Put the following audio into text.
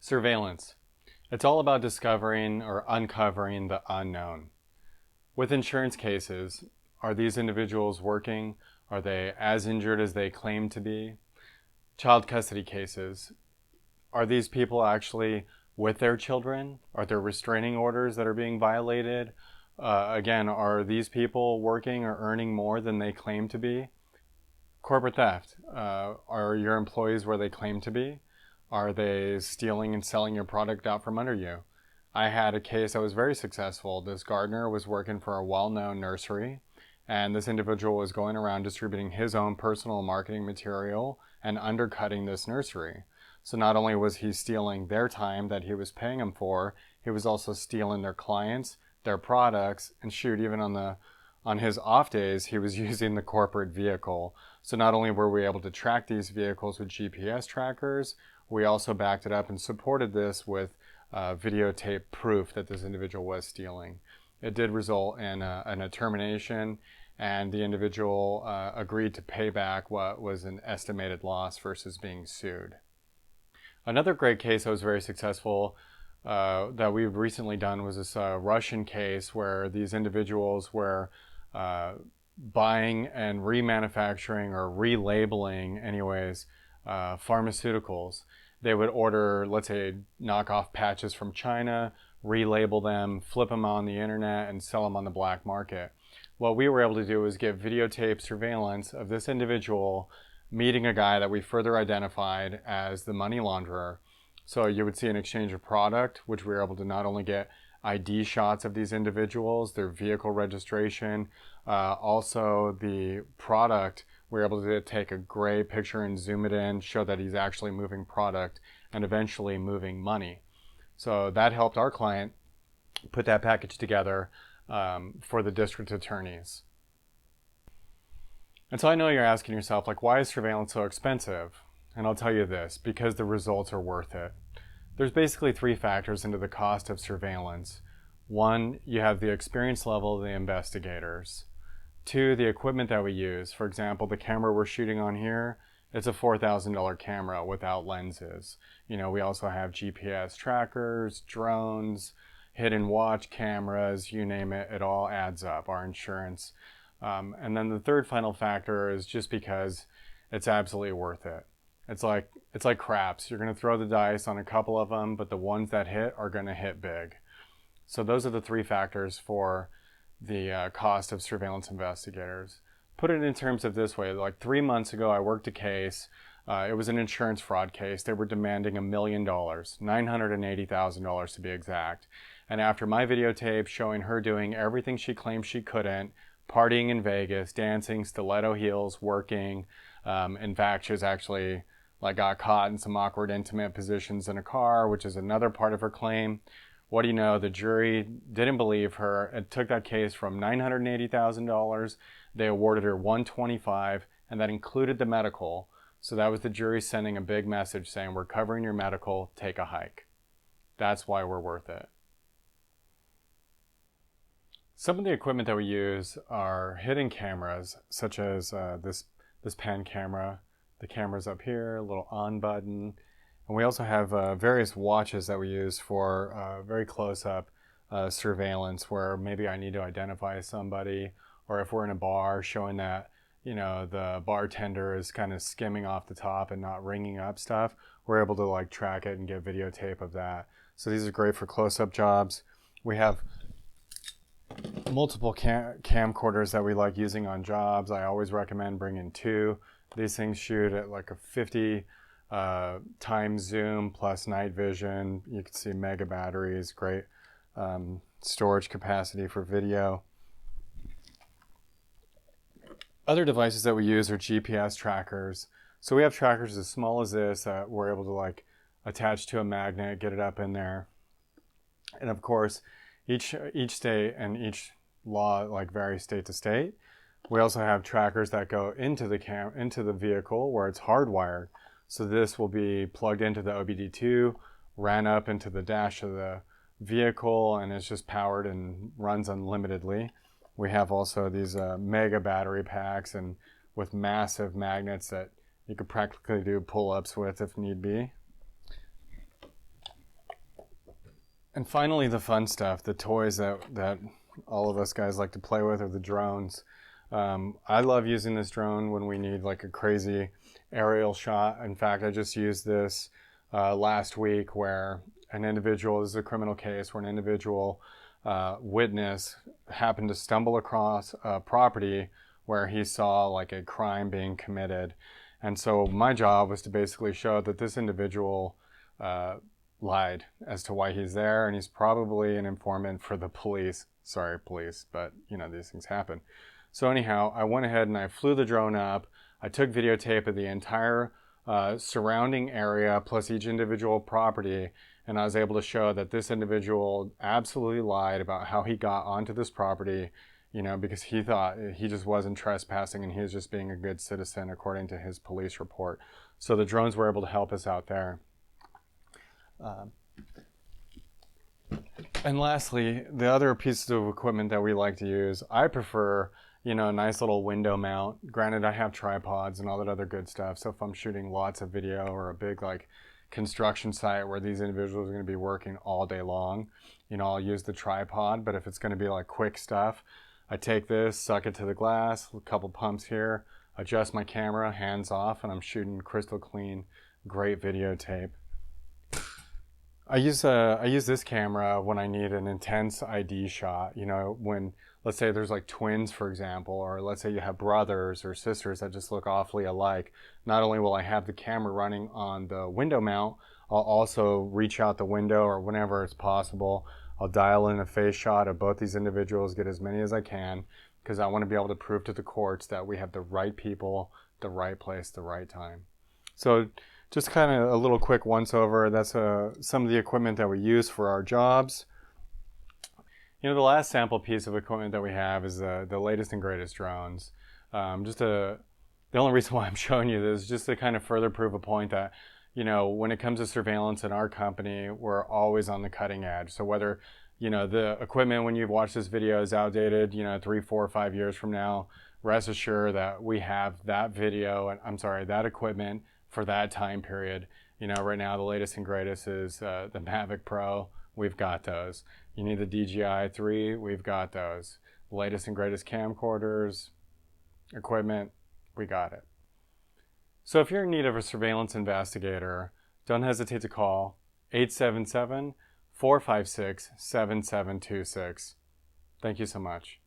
Surveillance. It's all about discovering or uncovering the unknown. With insurance cases, are these individuals working? Are they as injured as they claim to be? Child custody cases. Are these people actually with their children? Are there restraining orders that are being violated? Again, are these people working or earning more than they claim to be? Corporate theft. Are your employees where they claim to be? Are they stealing and selling your product out from under you? I had a case that was very successful. This gardener was working for a well-known nursery, and this individual was going around distributing his own personal marketing material and undercutting this nursery. So not only was he stealing their time that he was paying them for, he was also stealing their clients, their products, and shoot, even on his off days, he was using the corporate vehicle. So not only were we able to track these vehicles with GPS trackers, we also backed it up and supported this with videotape proof that this individual was stealing. It did result in a termination, and the individual agreed to pay back what was an estimated loss versus being sued. Another great case that was very successful that we've recently done was this Russian case where these individuals were buying and remanufacturing or relabeling, anyways, pharmaceuticals. They would order, let's say, knockoff patches from China, relabel them, flip them on the internet, and sell them on the black market. What we were able to do was get videotape surveillance of this individual meeting a guy that we further identified as the money launderer. So you would see an exchange of product, which we were able to not only get ID shots of these individuals, their vehicle registration, also the product. We were able to take a gray picture and zoom it in, show that he's actually moving product and eventually moving money. So that helped our client put that package together for the district attorneys. And so I know you're asking yourself, like, why is surveillance so expensive? And I'll tell you this, because the results are worth it. There's basically three factors into the cost of surveillance. One, you have the experience level of the investigators. Two, the equipment that we use. For example, the camera we're shooting on here, it's a $4,000 camera without lenses. You know, we also have GPS trackers, drones, hidden watch cameras, you name it, it all adds up, our insurance. And then the third final factor is just because it's absolutely worth it. It's like craps. You're going to throw the dice on a couple of them, but the ones that hit are going to hit big. So those are the three factors for the cost of surveillance investigators. Put it in terms of this way, like 3 months ago, I worked a case. It was an insurance fraud case. They were demanding $1 million, $980,000 to be exact. And after my videotape showing her doing everything she claimed she couldn't, partying in Vegas, dancing, stiletto heels, working. In fact, she was actually got caught in some awkward intimate positions in a car, which is another part of her claim. What do you know? The jury didn't believe her. It took that case from $980,000. They awarded her $125,000, and that included the medical. So that was the jury sending a big message saying, we're covering your medical, take a hike. That's why we're worth it. Some of the equipment that we use are hidden cameras, such as this pan camera. The camera's up here, a little on button. And we also have various watches that we use for very close-up surveillance, where maybe I need to identify somebody, or if we're in a bar showing that, you know, the bartender is kind of skimming off the top and not ringing up stuff, we're able to track it and get videotape of that. So these are great for close-up jobs. We have multiple camcorders that we like using on jobs. I always recommend bringing 2. These things shoot at a 50 times zoom plus night vision. You can see mega batteries, great storage capacity for video. Other devices that we use are GPS trackers. So we have trackers as small as this that we're able to attach to a magnet, get it up in there. And of course, each state and each law varies state to state. We also have trackers that go into the vehicle where it's hardwired. So this will be plugged into the OBD2, ran up into the dash of the vehicle, and it's just powered and runs unlimitedly. We have also these mega battery packs and with massive magnets that you could practically do pull-ups with if need be. And finally, the fun stuff, the toys that all of us guys like to play with, are the drones. I love using this drone when we need like a crazy aerial shot. In fact, I just used this last week where an individual, this is a criminal case where an individual witness happened to stumble across a property where he saw like a crime being committed. And so my job was to basically show that this individual lied as to why he's there, and he's probably an informant for the police. Sorry, police, but you know, these things happen. So anyhow, I went ahead and I flew the drone up. I took videotape of the entire surrounding area plus each individual property, and I was able to show that this individual absolutely lied about how he got onto this property, you know, because he thought he just wasn't trespassing and he was just being a good citizen according to his police report. So the drones were able to help us out there. And lastly, the other pieces of equipment that we like to use, I prefer, you know, a nice little window mount. Granted, I have tripods and all that other good stuff. So if I'm shooting lots of video or a big like construction site where these individuals are going to be working all day long, you know, I'll use the tripod. But if it's going to be like quick stuff, I take this, suck it to the glass, a couple pumps here, adjust my camera, hands off, and I'm shooting crystal clean, great videotape. I use this camera when I need an intense ID shot. You know, when, let's say there's like twins, for example, or let's say you have brothers or sisters that just look awfully alike. Not only will I have the camera running on the window mount, I'll also reach out the window, or whenever it's possible, I'll dial in a face shot of both these individuals, get as many as I can, because I want to be able to prove to the courts that we have the right people, the right place, the right time. So just kind of a little quick once over. That's some of the equipment that we use for our jobs. You know, the last sample piece of equipment that we have is the latest and greatest drones. The only reason why I'm showing you this is just to kind of further prove a point that, you know, when it comes to surveillance in our company, we're always on the cutting edge. So whether, you know, the equipment when you've watched this video is outdated, you know, 3, 4, 5 years from now, rest assured that we have that that equipment for that time period. You know, right now the latest and greatest is the Mavic Pro. We've got those. You need the DJI 3, we've got those. The latest and greatest camcorders, equipment, we got it. So if you're in need of a surveillance investigator, don't hesitate to call 877-456-7726. Thank you so much.